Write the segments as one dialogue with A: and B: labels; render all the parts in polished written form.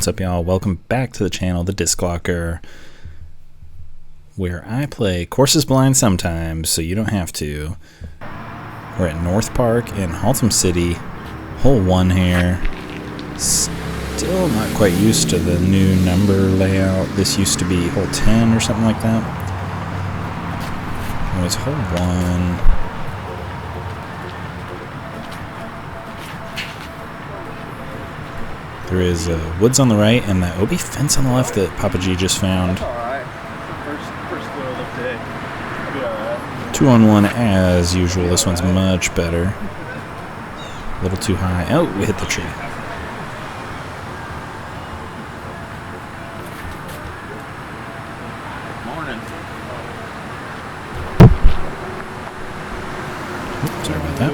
A: What's up, y'all? Welcome back to the channel, The Disc Locker, where I play courses blind sometimes, so you don't have to. We're at North Park in Haltom City, hole 1 here. Still not quite used to the new number layout. This used to be hole 10 or something like that. It was hole 1. There is woods on the right and that OB fence on the left that Papa G just found.
B: Alright. First throw of the day. I'll be alright.
A: 2 on 1 as usual. This one's much better. A little too high. Oh, we hit the tree.
B: Morning.
A: Oops, sorry about that.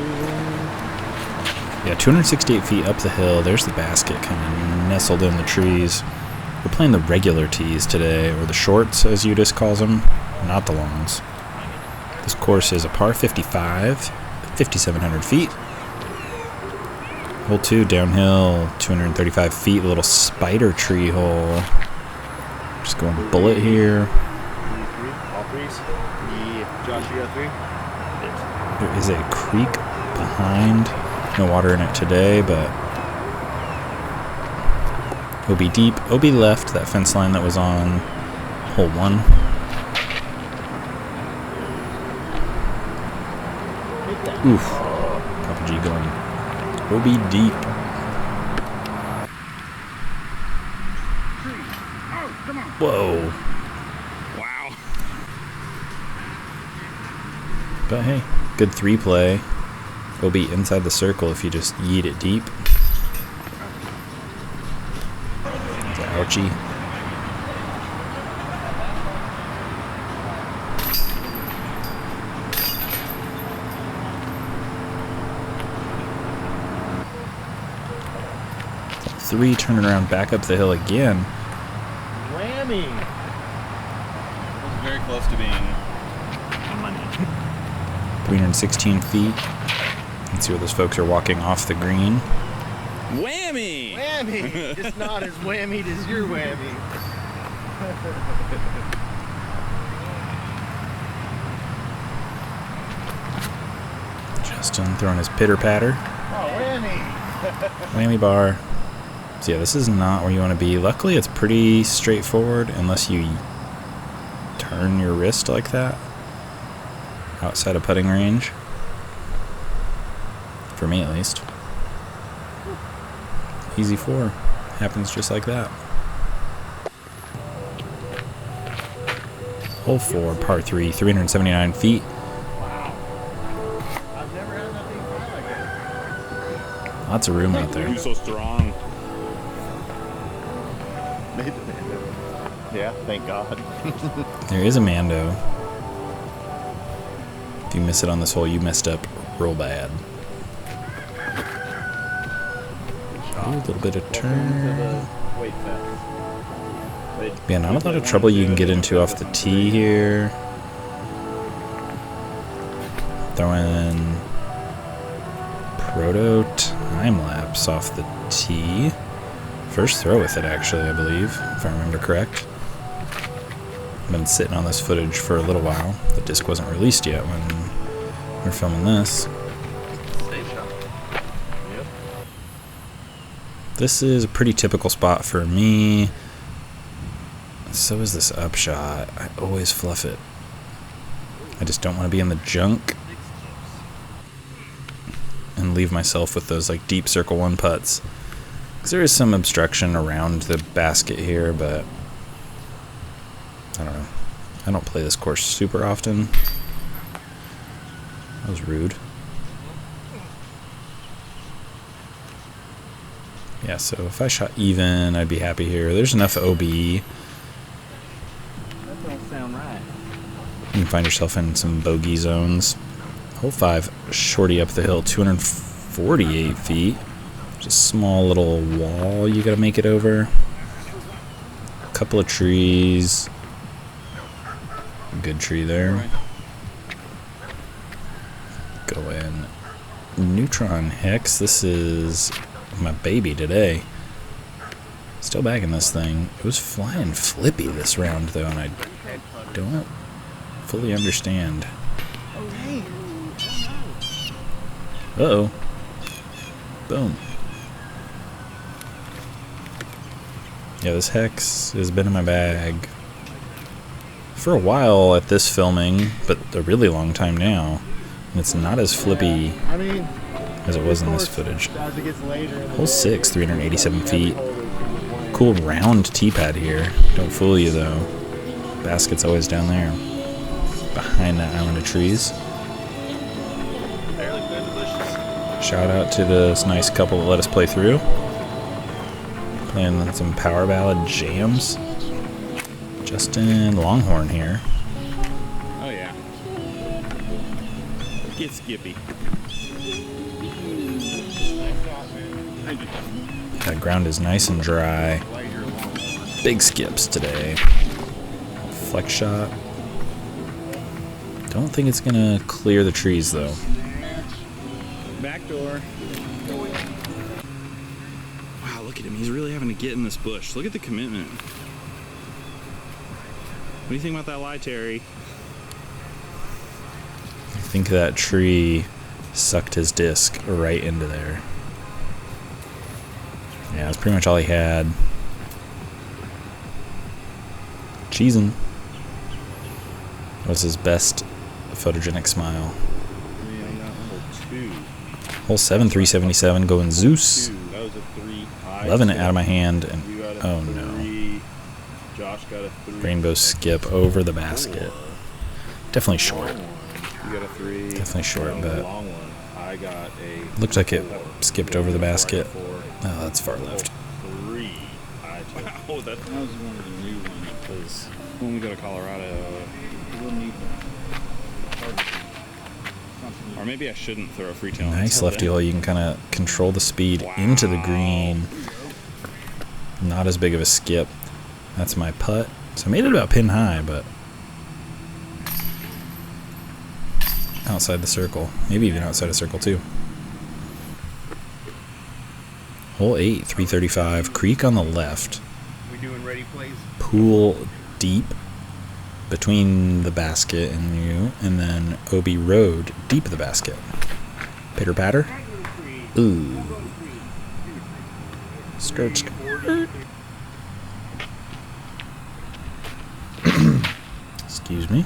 A: Yeah, 268 feet up the hill. There's the basket kind of nestled in the trees. We're playing the regular tees today, or the shorts as Udis calls them, not the longs. This course is a par 55, 5,700 feet. Hole 2 downhill, 235 feet, a little spider tree hole. Just going bullet here.
B: All threes? Yeah. Josh, you got 3?
A: There is a creek behind. No water in it today, but OB deep, OB left, that fence line that was on hole 1. Oof. Papa G going OB deep. Whoa.
B: Wow.
A: But hey, good 3 play. OB inside the circle if you just yeet it deep. Ouchie. Three, turning around back up the hill again.
B: Whammy. That was very close to being money.
A: 316 feet. Let's see where those folks are walking off the green.
B: Whammy! Whammy! Just not as whammied as your whammy.
A: Justin throwing his pitter patter.
B: Oh, whammy!
A: Whammy bar. So yeah, this is not where you want to be. Luckily, it's pretty straightforward unless you turn your wrist like that outside of putting range. For me, at least. Easy 4. Happens just like that. Hole 4, par 3, 379 feet.
B: Wow. I've never had nothing fly like that.
A: Lots of room out there.
C: You're so strong.
B: Yeah, thank God.
A: There is a mando. If you miss it on this hole, you messed up real bad. Ooh, a little bit of turn. Yeah, not a lot of trouble you can get into off the tee here. Throwing proto time lapse off the tee. First throw with it, actually, I believe, if I remember correct. I've been sitting on this footage for a little while. The disc wasn't released yet when we're filming this. This is a pretty typical spot for me. So is this upshot. I always fluff it. I just don't want to be in the junk and leave myself with those like deep circle 1 putts. Because there is some obstruction around the basket here, but I don't know. I don't play this course super often. That was rude. Yeah, so if I shot even, I'd be happy here. There's enough OB.
B: That don't sound right.
A: You can find yourself in some bogey zones. Hole 5, shorty up the hill, 248 feet. Just a small little wall you gotta make it over. A couple of trees. Good tree there. Go in. Neutron Hex. This is my baby today. Still bagging this thing. It was flying flippy this round, though, and I don't fully understand. Uh-oh. Boom. Yeah, this hex has been in my bag for a while at this filming, but a really long time now. And it's not as flippy as it was in this footage. Hole 6, 387 feet. Cool round tee-pad here. Don't fool you, though. Basket's always down there, behind that island of trees. Shout out to this nice couple that let us play through. Playing some power ballad jams. Justin Longhorn here.
C: Oh yeah. Get Skippy.
A: That ground is nice and dry. Big skips today. Flex shot. Don't think it's gonna clear the trees though.
C: Back door. Wow, look at him. He's really having to get in this bush. Look at the commitment. What do you think about that lie, Terry?
A: I think that tree sucked his disc right into there. Yeah, that's pretty much all he had. Cheesin'. What's his best photogenic smile? Hole 7, 377, going Zeus.
C: That was a 3.
A: Loving it out of my hand, and oh no.
C: Josh got a 3.
A: Rainbow skip over the basket. Definitely short.
C: You got a 3.
A: Definitely short, but
C: long one. I got a
A: looked like it skipped over the basket. Oh, that's far left.
C: 3. Wow, that was one of the new ones because when we go to Colorado, we'll need or maybe I shouldn't throw a free tail.
A: Nice lefty hole. You can kind of control the speed into the green. Not as big of a skip. That's my putt. So I made it about pin high, but outside the circle. Maybe even outside the circle too. Hole 8, 335. Creek on the left.
B: We doing ready plays?
A: Pool deep between the basket and you, and then OB Road deep of the basket. Pitter patter. Ooh. Skirt, skirt. Excuse me.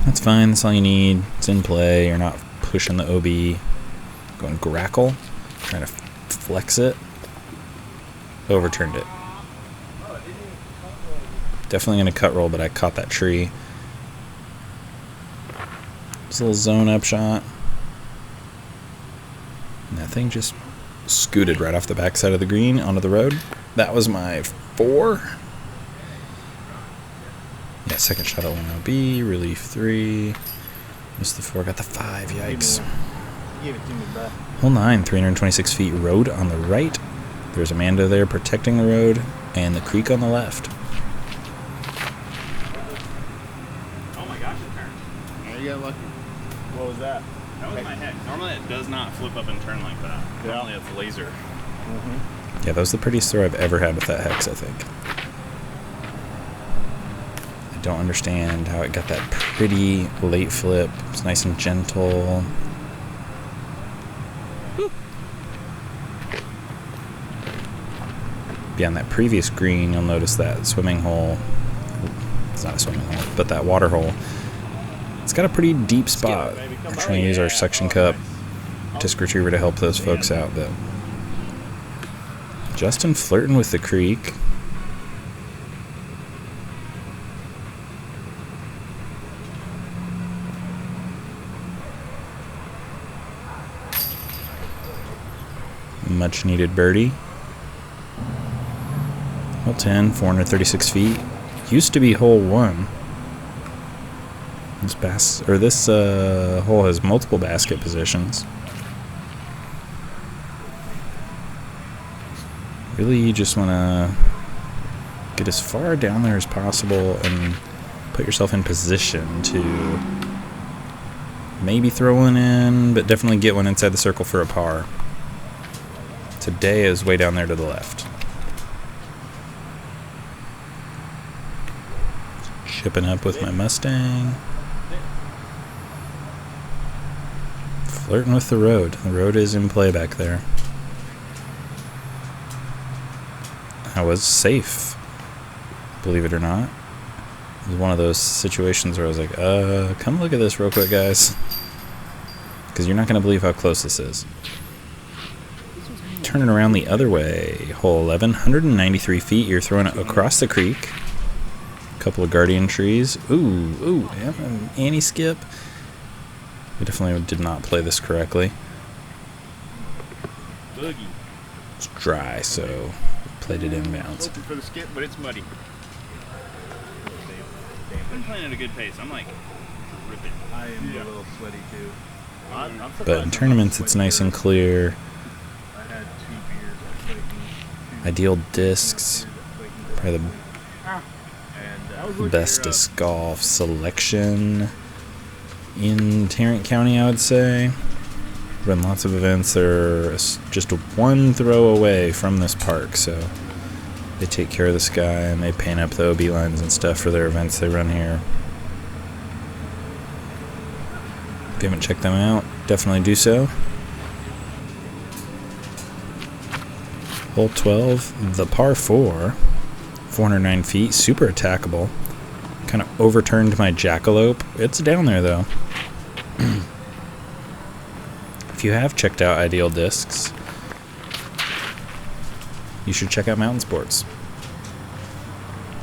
A: That's fine. That's all you need. It's in play. You're not pushing the OB. Going grackle. Trying to flex it. Overturned it. Definitely going to cut roll, but I caught that tree. It's a little zone up shot. And that thing just scooted right off the backside of the green onto the road. That was my 4. Yeah, second shot at 1OB, relief 3. Missed the 4, got the 5, yikes.
B: Give it to me, bro.
A: Hole 9, 326 feet, road on the right. There's a mando there protecting the road, and the creek on the left.
C: Oh my gosh, it turned.
B: Yeah, you got lucky. What was that?
C: That was my heck. Normally it does not flip up and turn like that. Normally it's laser.
A: Yeah, that was the prettiest throw I've ever had with that hex, I think. I don't understand how it got that pretty late flip. It's nice and gentle. Yeah, on that previous green, you'll notice that swimming hole. It's not a swimming hole, but that water hole. It's got a pretty deep spot. We're trying to use our suction cup disc retriever to help those folks out, but Justin flirting with the creek. Much needed birdie. Hole 10, 436 feet. Used to be hole 1. This hole has multiple basket positions. Really, you just want to get as far down there as possible and put yourself in position to maybe throw one in, but definitely get one inside the circle for a par. Today is way down there to the left. Shipping up with my Mustang. Flirting with the road. The road is in play back there. I was safe, believe it or not. It was one of those situations where I was like, come look at this real quick, guys. Because you're not going to believe how close this is. Turning around the other way. Hole 11, 193 feet. You're throwing it across the creek. A couple of guardian trees. Ooh, yeah, an anti-skip. We definitely did not play this correctly.
C: Boogie.
A: It's dry, so played it inbounds.
C: Hoping for the skip, but it's muddy. I'm playing at a good pace. I'm like ripping.
B: I am a little sweaty too.
A: But in tournaments, it's nice and clear.
B: I had 2 beers. I played two
A: Ideal discs. Probably
B: and
A: the best disc golf selection in Tarrant County, I would say. Run lots of events. They're just one throw away from this park, so they take care of this guy and they paint up the OB lines and stuff for their events they run here. If you haven't checked them out, definitely do so. Hole 12, the par 4, 409 feet, super attackable. Kind of overturned my jackalope. It's down there though. If you have checked out Ideal Discs, you should check out Mountain Sports.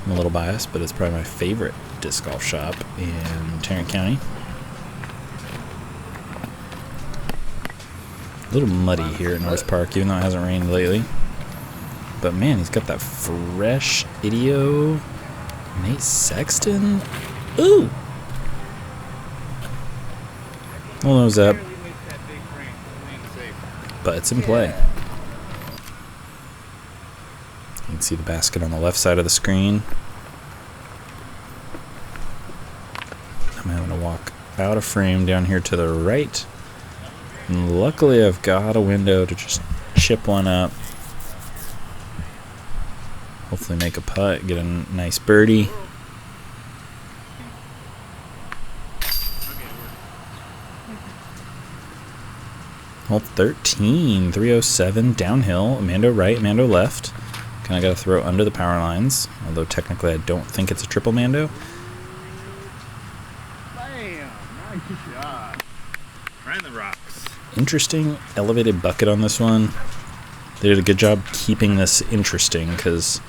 A: I'm a little biased, but it's probably my favorite disc golf shop in Tarrant County. A little muddy here at North Park, even though it hasn't rained lately. But man, he's got that fresh Idio Nate Sexton. Ooh! Well, nose up. But it's in play. You can see the basket on the left side of the screen. I'm having to walk out of frame down here to the right. And luckily I've got a window to just chip one up. Hopefully make a putt, get a nice birdie. Hole 13, 307, downhill, Mando right, Mando left. Kind of got to throw under the power lines, although technically I don't think it's a triple Mando.
B: Bam! Nice shot.
C: Right in the rocks.
A: Interesting elevated bucket on this one. They did a good job keeping this interesting because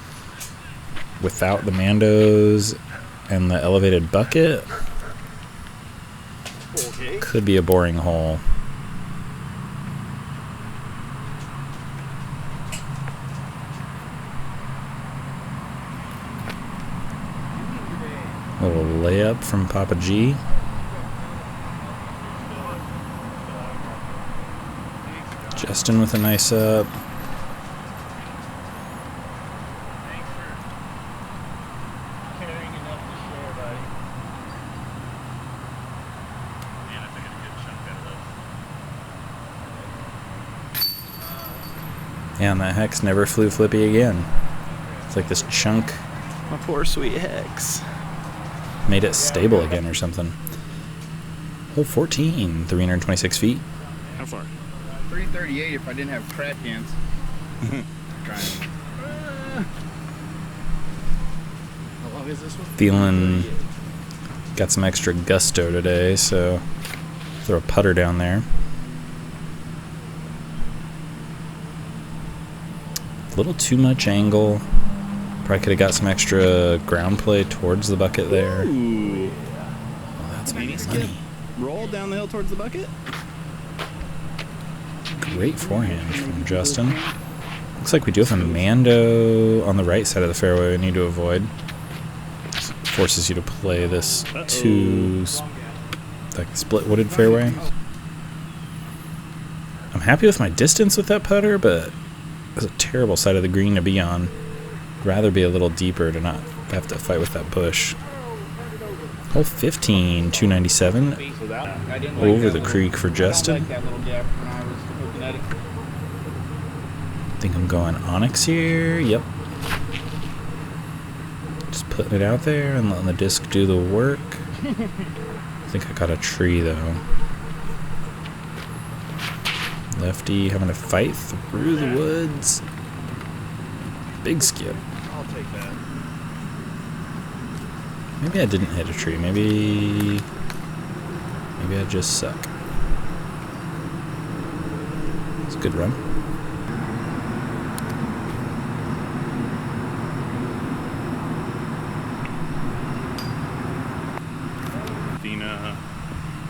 A: without the Mandos and the elevated bucket, could be a boring hole. A little layup from Papa G. Justin with a nice up.
B: Carrying enough to share, buddy.
C: Man, I think I got a good chunk out of this.
A: Yeah, and that Hex never flew flippy again. It's like this chunk
C: My poor sweet Hex.
A: made it stable again or something. Hole 14, 326 feet.
C: How far?
B: 338 if I didn't have crack hands. Trying. How long is this one?
A: Feeling got some extra gusto today, so throw a putter down there. A little too much angle. Probably could have got some extra ground play towards the bucket there.
C: Ooh.
A: Oh, that's
C: Mini skip.
A: money.
C: Roll down the hill towards the bucket.
A: Great forehand from Justin. Looks like we do have a Mando on the right side of the fairway we need to avoid. Forces you to play this like split wooded fairway. I'm happy with my distance with that putter, but it's a terrible side of the green to be on. I'd rather be a little deeper to not have to fight with that bush. Hole 15, 297. Over the creek for Justin. think I'm going Onyx here. Yep. Just putting it out there and letting the disc do the work. I think I got a tree though. Lefty having to fight through the woods. Big skip.
B: I'll take that.
A: Maybe I didn't hit a tree. Maybe I just suck. It's a good run.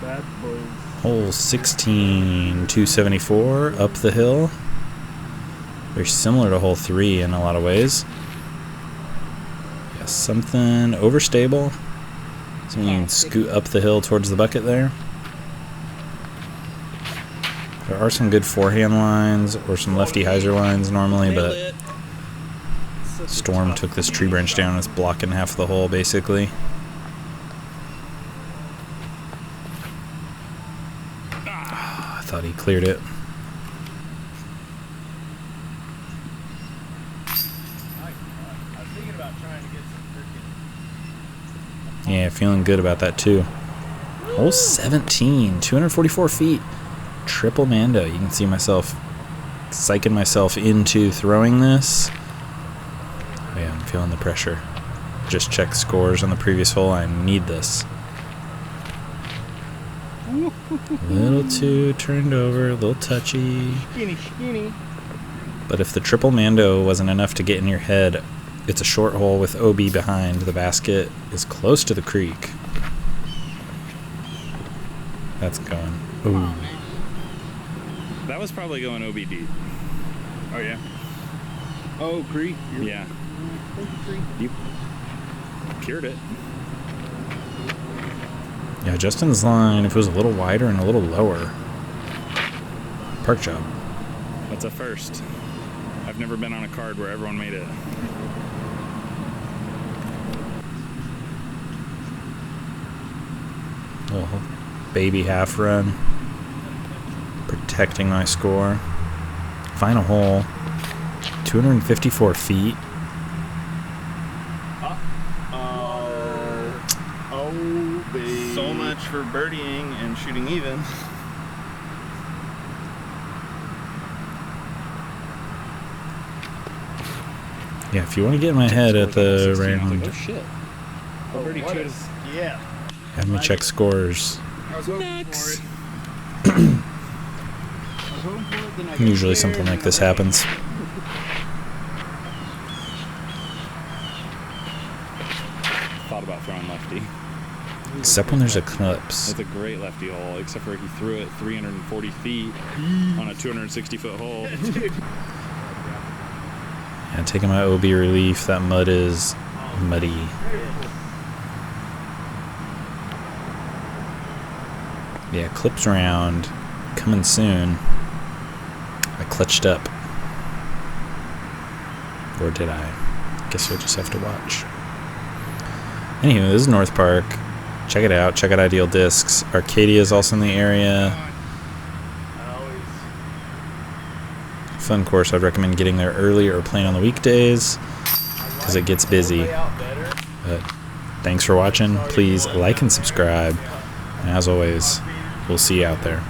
B: Bad boys.
A: Hole 16, 274 up the hill. Very similar to hole 3 in a lot of ways. Yeah, something overstable. Something you can scoot up the hill towards the bucket there. There are some good forehand lines or some lefty hyzer lines normally, but Storm took this tree branch down and it's blocking half the hole basically. I thought he cleared it.
B: I was thinking about trying to get some freaking.
A: Yeah, feeling good about that too. Hole 17, 244 feet. Triple mando. You can see myself psyching myself into throwing this. Oh yeah, I'm feeling the pressure. Just checked scores on the previous hole. I need this. A little too turned over, a little touchy.
B: Skinny.
A: But if the triple mando wasn't enough to get in your head, it's a short hole with OB behind. The basket is close to the creek. That's going. Ooh.
C: That was probably going OBD. Oh, yeah?
B: Oh, creek.
C: Yeah. You cured it.
A: Yeah, Justin's line, if it was a little wider and a little lower. Park job.
C: That's a first. I've never been on a card where everyone made it.
A: Little baby half run. Protecting my score. Final hole. 254 feet.
B: Oh, baby.
D: So much for birdieing and shooting even.
A: Yeah, if you want to get in my head at the round,
C: Oh shit.
B: Oh,
C: Birdie
B: what
C: two.
B: is- Yeah.
A: have me check scores.
B: I was hoping
C: Next.
B: for it. I was hoping for it, then I got
A: Usually
B: scared,
A: something like
B: and
A: this
B: I-
A: happens.
C: Thought about throwing lefty.
A: Except when there's eclipse.
C: That's a great lefty hole, except for he threw it 340 feet on a 260-foot hole.
A: Yeah, taking my OB relief, that mud is muddy. Yeah, clips round, coming soon. I clutched up. Or did I? Guess we'll just have to watch. Anywho, this is North Park. Check it out. Check out Ideal Discs. Arcadia is also in the area.
B: I always.
A: Fun course. I'd recommend getting there early or playing on the weekdays because it gets busy.
B: Lay out better.
A: But thanks for watching. Please like and subscribe. And as always, we'll see you out there.